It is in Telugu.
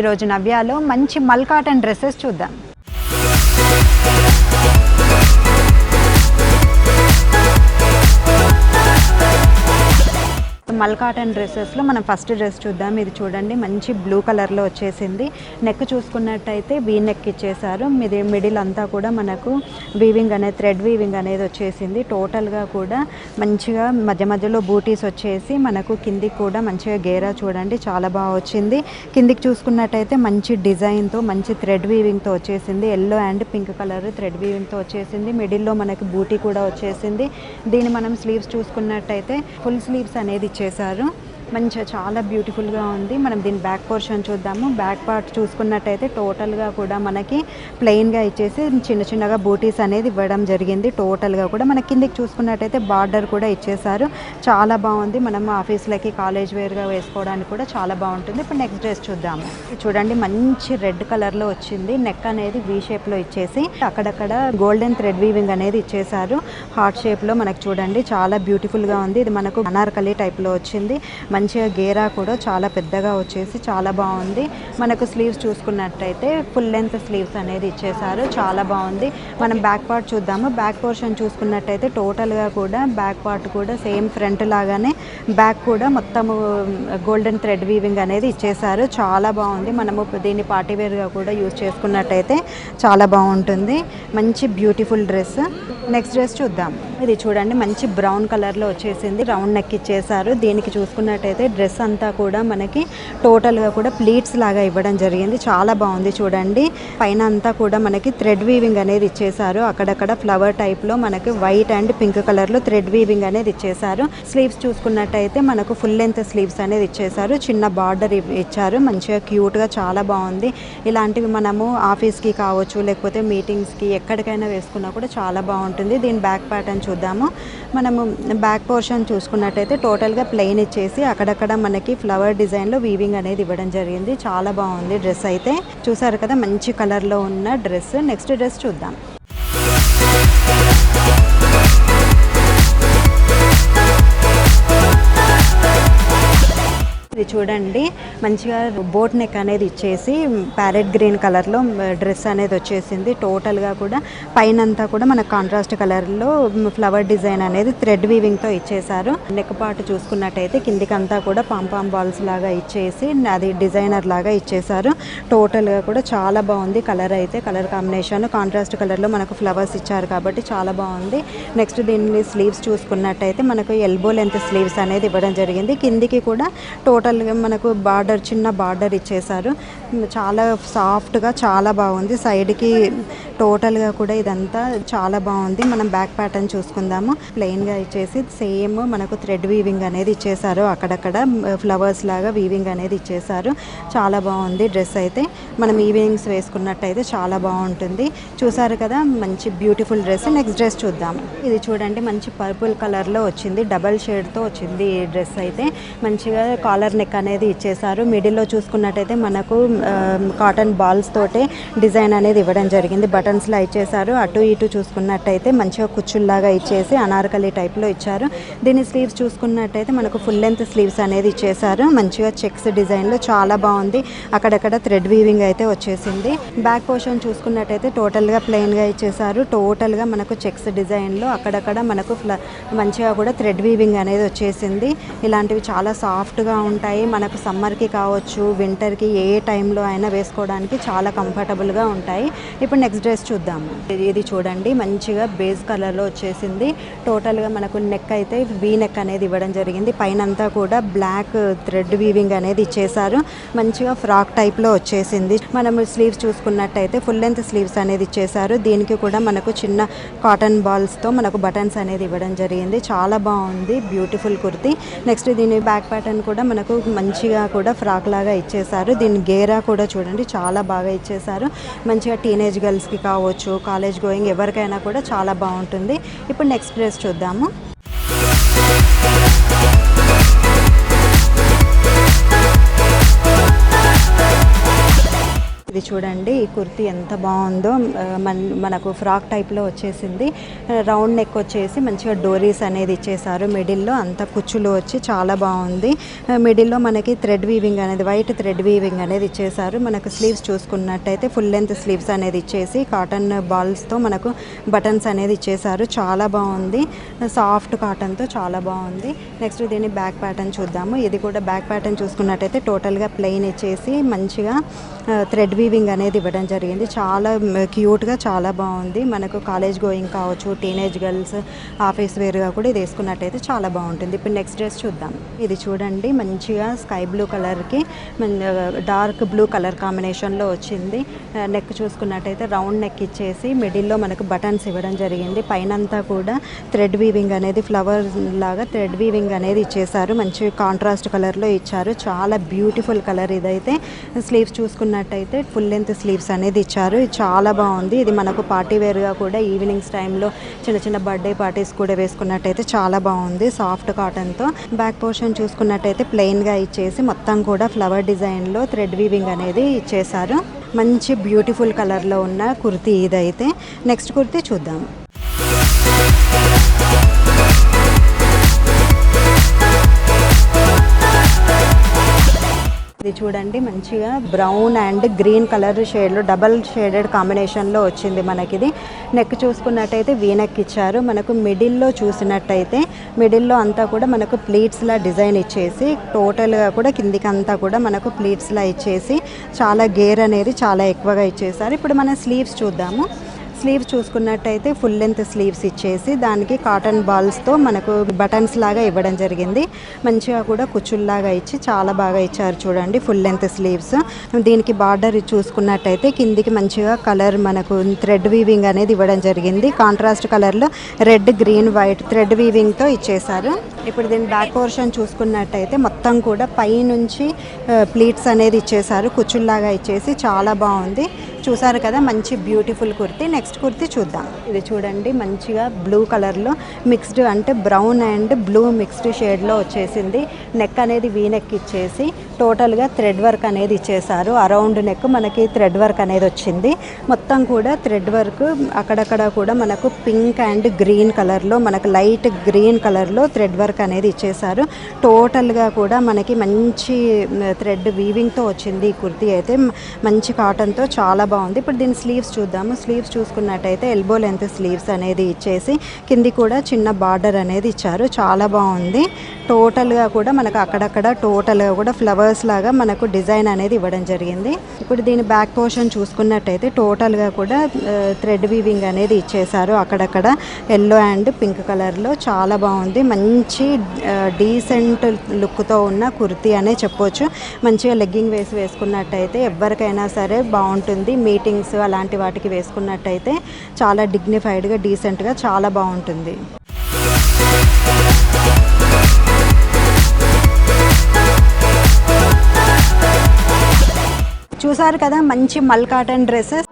ఈరోజు నవ్యాలో మంచి మల్ కాటన్ డ్రెస్సెస్ చూద్దాం. మల్ కాటన్ డ్రెస్సెస్లో మనం ఫస్ట్ డ్రెస్ చూద్దాం. ఇది చూడండి మంచి బ్లూ కలర్లో వచ్చేసింది. నెక్ చూసుకున్నట్టయితే వీ నెక్ ఇచ్చేసారు. మిడిల్ అంతా కూడా మనకు వీవింగ్ అనేది థ్రెడ్ వీవింగ్ అనేది వచ్చేసింది. టోటల్గా కూడా మంచిగా మధ్య మధ్యలో బూటీస్ వచ్చేసి మనకు కిందికి కూడా మంచిగా గేరా చూడండి చాలా బాగా వచ్చింది. కిందికి చూసుకున్నట్టయితే మంచి డిజైన్తో మంచి థ్రెడ్ వీవింగ్తో వచ్చేసింది. Yellow and pink colour thread వీవింగ్తో వచ్చేసింది. మిడిల్లో మనకి బూటీ కూడా వచ్చేసింది. దీన్ని మనం స్లీవ్స్ చూసుకున్నట్టయితే ఫుల్ స్లీవ్స్ అనేది చేశారు. మంచిగా చాలా బ్యూటిఫుల్గా ఉంది. మనం దీని బ్యాక్ పోర్షన్ చూద్దాము. బ్యాక్ పార్ట్ చూసుకున్నట్టయితే టోటల్గా కూడా మనకి ప్లెయిన్గా ఇచ్చేసి చిన్న చిన్నగా బూటీస్ అనేది ఇవ్వడం జరిగింది. టోటల్గా కూడా మన కిందికి చూసుకున్నట్టయితే బార్డర్ కూడా ఇచ్చేసారు. చాలా బాగుంది. మనం ఆఫీస్లకి కాలేజ్ వేర్గా వేసుకోవడానికి కూడా చాలా బాగుంటుంది. ఇప్పుడు నెక్స్ట్ డ్రెస్ చూద్దాము. చూడండి మంచి రెడ్ కలర్లో వచ్చింది. నెక్ అనేది వీ షేప్లో ఇచ్చేసి అక్కడక్కడ గోల్డెన్ థ్రెడ్ వీవింగ్ అనేది ఇచ్చేసారు. హార్ట్ షేప్లో మనకు చూడండి చాలా బ్యూటిఫుల్గా ఉంది. ఇది మనకు అనార్కలి టైప్లో వచ్చింది. మంచిగా గేరా కూడా చాలా పెద్దగా వచ్చేసి చాలా బాగుంది. మనకు స్లీవ్స్ చూసుకున్నట్టయితే ఫుల్ లెంత్ స్లీవ్స్ అనేది ఇచ్చేసారు. చాలా బాగుంది. మనం బ్యాక్ పార్ట్ చూద్దాము. బ్యాక్ పోర్షన్ చూసుకున్నట్టయితే టోటల్గా కూడా బ్యాక్ పార్ట్ కూడా సేమ్ ఫ్రంట్ లాగానే బ్యాక్ కూడా మొత్తము గోల్డెన్ థ్రెడ్ వీవింగ్ అనేది ఇచ్చేసారు. చాలా బాగుంది. మనము దీన్ని పార్టీవేర్గా కూడా యూజ్ చేసుకున్నట్టయితే చాలా బాగుంటుంది. మంచి బ్యూటిఫుల్ డ్రెస్. నెక్స్ట్ డ్రెస్ చూద్దాం. ఇది చూడండి మంచి బ్రౌన్ కలర్లో వచ్చేసింది. రౌండ్ నెక్ ఇచ్చేసారు. దీనికి చూసుకున్నట్టయితే డ్రెస్ అంతా కూడా మనకి టోటల్గా కూడా ప్లీట్స్ లాగా ఇవ్వడం జరిగింది. చాలా బాగుంది చూడండి. పైన అంతా కూడా మనకి థ్రెడ్ వీవింగ్ అనేది ఇచ్చేసారు. అక్కడక్కడ ఫ్లవర్ టైప్లో మనకి వైట్ అండ్ పింక్ కలర్లో థ్రెడ్ వీవింగ్ అనేది ఇచ్చేసారు. స్లీవ్స్ చూసుకున్నట్టయితే మనకు ఫుల్ లెంత్ స్లీవ్స్ అనేది ఇచ్చేసారు. చిన్న బార్డర్ ఇచ్చారు. మంచిగా క్యూట్గా చాలా బాగుంది. ఇలాంటివి మనము ఆఫీస్కి కావచ్చు లేకపోతే మీటింగ్స్కి ఎక్కడికైనా వేసుకున్నా కూడా చాలా బాగుంటుంది. దీని బ్యాక్ ప్యాటర్న్ చూద్దాము. మనము బ్యాక్ పోర్షన్ చూసుకున్నట్టయితే టోటల్గా ప్లెయిన్ ఇచ్చేసి అక్కడక్కడ మనకి ఫ్లవర్ డిజైన్లో వీవింగ్ అనేది ఇవ్వడం జరిగింది. చాలా బాగుంది డ్రెస్ అయితే. చూసారు కదా మంచి కలర్లో ఉన్న డ్రెస్. నెక్స్ట్ డ్రెస్ చూద్దాం. ఇది చూడండి మంచిగా బోట్ నెక్ అనేది ఇచ్చేసి ప్యారెట్ గ్రీన్ కలర్లో డ్రెస్ అనేది వచ్చేసింది. టోటల్గా కూడా పైన అంతా కూడా మన కాంట్రాస్ట్ కలర్లో ఫ్లవర్ డిజైన్ అనేది థ్రెడ్ వీవింగ్తో ఇచ్చేసారు. నెక్ పార్ట్ చూసుకున్నట్టయితే కిందికంతా కూడా పాంపాం బాల్స్ లాగా ఇచ్చేసి అది డిజైనర్ లాగా ఇచ్చేసారు. టోటల్గా కూడా చాలా బాగుంది. కలర్ అయితే కలర్ కాంబినేషన్ కాంట్రాస్ట్ కలర్లో మనకు ఫ్లవర్స్ ఇచ్చారు కాబట్టి చాలా బాగుంది. నెక్స్ట్ దీని స్లీవ్స్ చూసుకున్నట్టయితే మనకు ఎల్బో లెంత్ స్లీవ్స్ అనేది ఇవ్వడం జరిగింది. కిందికి కూడా టోటల్గా మనకు బార్డర్ చిన్న బార్డర్ ఇచ్చేసారు. చాలా సాఫ్ట్గా చాలా బాగుంది. సైడ్కి టోటల్గా కూడా ఇదంతా చాలా బాగుంది. మనం బ్యాక్ ప్యాటర్న్ చూసుకుందాము. ప్లెయిన్గా ఇచ్చేసి సేమ్ మనకు థ్రెడ్ వీవింగ్ అనేది ఇచ్చేసారు. అక్కడక్కడ ఫ్లవర్స్ లాగా వీవింగ్ అనేది ఇచ్చేసారు. చాలా బాగుంది డ్రెస్ అయితే. మనం ఈవినింగ్స్ వేసుకున్నట్టయితే చాలా బాగుంటుంది. చూసారు కదా మంచి బ్యూటిఫుల్ డ్రెస్. నెక్స్ట్ డ్రెస్ చూద్దాం. ఇది చూడండి మంచి పర్పుల్ కలర్లో వచ్చింది. డబల్ షేడ్తో వచ్చింది ఈ డ్రెస్ అయితే. మంచిగా కాలర్ నెక్ అనేది ఇచ్చేసారు. మిడిల్లో చూసుకున్నట్టయితే మనకు కాటన్ బాల్స్ తోటే డిజైన్ అనేది ఇవ్వడం జరిగింది. బటన్స్లా ఇచ్చేసారు. అటు ఇటు చూసుకున్నట్టయితే మంచిగా కుచ్చుల్లాగా ఇచ్చేసి అనార్కలి టైప్లో ఇచ్చారు. దీని స్లీవ్స్ చూసుకున్నట్టయితే మనకు ఫుల్ లెంత్ స్లీవ్స్ అనేది ఇచ్చేసారు. మంచిగా చెక్స్ డిజైన్లో చాలా బాగుంది. అక్కడక్కడ థ్రెడ్ వీవింగ్ అయితే వచ్చేసింది. బ్యాక్ పోర్షన్ చూసుకున్నట్టయితే టోటల్గా ప్లెయిన్గా ఇచ్చేసారు. టోటల్గా మనకు చెక్స్ డిజైన్లో అక్కడక్కడ మనకు మంచిగా కూడా థ్రెడ్ వీవింగ్ అనేది వచ్చేసింది. ఇలాంటివి చాలా సాఫ్ట్గా ఉంటాయి. మనకు సమ్మర్కి కావచ్చు వింటర్కి ఏ టైంలో అయినా వేసుకోవడానికి చాలా కంఫర్టబుల్గా ఉంటాయి. ఇప్పుడు నెక్స్ట్ డ్రెస్ చూద్దాము. ఇది చూడండి మంచిగా బేస్ కలర్లో వచ్చేసింది. టోటల్గా మనకు నెక్ అయితే వీ నెక్ అనేది ఇవ్వడం జరిగింది. పైన అంతా కూడా బ్లాక్ థ్రెడ్ వీవింగ్ అనేది ఇచ్చేసారు. మంచిగా ఫ్రాక్ టైప్లో వచ్చేసింది. మనం స్లీవ్స్ చూసుకున్నట్టయితే ఫుల్ లెంత్ స్లీవ్స్ అనేది ఇచ్చేసారు. దీనికి కూడా మనకు చిన్న కాటన్ బాల్స్తో మనకు బటన్స్ అనేది ఇవ్వడం జరిగింది. చాలా బాగుంది బ్యూటిఫుల్ కుర్తీ. నెక్స్ట్ దీని బ్యాక్ ప్యాటర్న్ కూడా మనకు మంచిగా కూడా ఫ్రాక్ లాగా ఇచ్చేసారు. దీని గేరా కూడా చూడండి చాలా బాగా ఇచ్చేసారు. మంచిగా టీనేజ్ గర్ల్స్కి కావచ్చు కాలేజ్ గోయింగ్ ఎవరికైనా కూడా చాలా బాగుంటుంది. ఇప్పుడు నెక్స్ట్ డ్రెస్ చూద్దాము. ఇది చూడండి, ఈ కుర్తీ ఎంత బాగుందో. మనకు ఫ్రాక్ టైప్లో వచ్చేసింది. రౌండ్ నెక్ వచ్చేసి మంచిగా డోరీస్ అనేది ఇచ్చేసారు. మిడిల్లో అంత కుచ్చులు వచ్చి చాలా బాగుంది. మిడిల్లో మనకి థ్రెడ్ వీవింగ్ అనేది, వైట్ థ్రెడ్ వీవింగ్ అనేది ఇచ్చేసారు. మనకు స్లీవ్స్ చూసుకున్నట్టయితే ఫుల్ లెంత్ స్లీవ్స్ అనేది ఇచ్చేసి కాటన్ బాల్స్తో మనకు బటన్స్ అనేది ఇచ్చేసారు. చాలా బాగుంది, సాఫ్ట్ కాటన్తో చాలా బాగుంది. నెక్స్ట్ దీని బ్యాక్ ప్యాటర్న్ చూద్దాము. ఇది కూడా బ్యాక్ ప్యాటర్న్ చూసుకున్నట్టయితే టోటల్గా ప్లెయిన్ ఇచ్చేసి మంచిగా థ్రెడ్ వీవింగ్ అనేది ఇవ్వడం జరిగింది. చాలా క్యూట్గా చాలా బాగుంది. మనకు కాలేజ్ గోయింగ్ కావచ్చు, టీనేజ్ గర్ల్స్ ఆఫీస్ వేర్గా కూడా ఇది వేసుకున్నట్టయితే చాలా బాగుంటుంది. ఇప్పుడు నెక్స్ట్ డ్రెస్ చూద్దాం. ఇది చూడండి, మంచిగా స్కై బ్లూ కలర్కి డార్క్ బ్లూ కలర్ కాంబినేషన్లో వచ్చింది. నెక్ చూసుకున్నట్టయితే రౌండ్ నెక్ ఇచ్చేసి మిడిల్లో మనకు బటన్స్ ఇవ్వడం జరిగింది. పైనంతా కూడా థ్రెడ్ వీవింగ్ అనేది ఫ్లవర్ లాగా థ్రెడ్ వీవింగ్ అనేది ఇచ్చేసారు. మంచి కాంట్రాస్ట్ కలర్లో ఇచ్చారు. చాలా బ్యూటిఫుల్ కలర్ ఇదైతే. స్లీవ్స్ చూసుకున్నట్టయితే ఫుల్ లెంత్ స్లీవ్స్ అనేది ఇచ్చారు. ఇది చాలా బాగుంది. ఇది మనకు పార్టీ వేర్గా కూడా ఈవినింగ్స్ టైంలో చిన్న చిన్న బర్త్డే పార్టీస్ కూడా వేసుకున్నట్టయితే చాలా బాగుంది. సాఫ్ట్ కాటన్తో. బ్యాక్ పోర్షన్ చూసుకున్నట్టయితే ప్లెయిన్గా ఇచ్చేసి మొత్తం కూడా ఫ్లవర్ డిజైన్లో థ్రెడ్ వీవింగ్ అనేది ఇచ్చేసారు. మంచి బ్యూటిఫుల్ కలర్లో ఉన్న కుర్తీ ఇదైతే. నెక్స్ట్ కుర్తీ చూద్దాం. ఇది చూడండి, మంచిగా బ్రౌన్ అండ్ గ్రీన్ కలర్ షేడ్లో డబల్ షేడెడ్ కాంబినేషన్లో వచ్చింది మనకిది. నెక్ చూసుకున్నట్టయితే వీనెక్ ఇచ్చారు. మనకు మిడిల్లో చూసినట్టయితే మిడిల్లో అంతా కూడా మనకు ప్లీట్స్లా డిజైన్ ఇచ్చేసి టోటల్గా కూడా కిందికి అంతా కూడా మనకు ప్లీట్స్లా ఇచ్చేసి చాలా గేర్ అనేది చాలా ఎక్కువగా ఇచ్చేసారు. ఇప్పుడు మనం స్లీవ్స్ చూద్దాము. స్లీవ్స్ చూసుకున్నట్టయితే ఫుల్ లెంత్ స్లీవ్స్ ఇచ్చేసి దానికి కాటన్ బాల్స్తో మనకు బటన్స్ లాగా ఇవ్వడం జరిగింది. మంచిగా కూడా కుచ్చుల్లాగా ఇచ్చి చాలా బాగా ఇచ్చారు. చూడండి, ఫుల్ లెంత్ స్లీవ్స్. దీనికి బార్డర్ చూసుకున్నట్టయితే కిందికి మంచిగా కలర్ మనకు థ్రెడ్ వీవింగ్ అనేది ఇవ్వడం జరిగింది. కాంట్రాస్ట్ కలర్లో రెడ్, గ్రీన్, వైట్ థ్రెడ్ వీవింగ్తో ఇచ్చేసారు. ఇప్పుడు దీని బ్యాక్ పోర్షన్ చూసుకున్నట్టయితే మొత్తం కూడా పై నుంచి ప్లీట్స్ అనేది ఇచ్చేసారు. కుచ్చుల్లాగా ఇచ్చేసి చాలా బాగుంది. చూసారు కదా, మంచి బ్యూటిఫుల్ కుర్తీ. నెక్స్ట్ కుర్తీ చూద్దాం. ఇది చూడండి, మంచిగా బ్లూ కలర్లో మిక్స్డ్ అంటే బ్రౌన్ అండ్ బ్లూ మిక్స్డ్ షేడ్లో వచ్చేసింది. నెక్ అనేది వీ నెక్ ఇచ్చేసి టోటల్గా థ్రెడ్ వర్క్ అనేది ఇచ్చేసారు. అరౌండ్ నెక్ మనకి థ్రెడ్ వర్క్ అనేది వచ్చింది. మొత్తం కూడా థ్రెడ్ వర్క్ అక్కడక్కడ కూడా మనకు పింక్ అండ్ గ్రీన్ కలర్లో మనకు లైట్ గ్రీన్ కలర్లో థ్రెడ్ వర్క్ అనేది ఇచ్చేసారు. టోటల్గా కూడా మనకి మంచి థ్రెడ్ వీవింగ్తో వచ్చింది ఈ కుర్తీ అయితే. మంచి కాటన్తో చాలా బాగుంది. ఇప్పుడు దీని స్లీవ్స్ చూద్దాము. స్లీవ్స్ చూసుకున్నట్టయితే ఎల్బో లెంత్ స్లీవ్స్ అనేది ఇచ్చేసి కింది కూడా చిన్న బార్డర్ అనేది ఇచ్చారు. చాలా బాగుంది. టోటల్గా కూడా మనకు అక్కడక్కడ టోటల్గా కూడా ఫ్లవర్స్ లాగా మనకు డిజైన్ అనేది ఇవ్వడం జరిగింది. ఇప్పుడు దీని బ్యాక్ పోర్షన్ చూసుకున్నట్టయితే టోటల్గా కూడా థ్రెడ్ వీవింగ్ అనేది ఇచ్చేసారు. అక్కడక్కడ ఎల్లో అండ్ పింక్ కలర్లో చాలా బాగుంది. మంచి డీసెంట్ లుక్తో ఉన్న కుర్తీ అనే చెప్పొచ్చు. మంచిగా లెగ్గింగ్ వేసుకున్నట్టయితే ఎవరికైనా సరే బాగుంటుంది. మీటింగ్స్ అలాంటి వాటికి వేసుకున్నట్టయితే చాలా డిగ్నిఫైడ్గా డీసెంట్గా చాలా బాగుంటుంది. చూసారు కదా, మంచి మల్ కాటన్ డ్రెస్సెస్.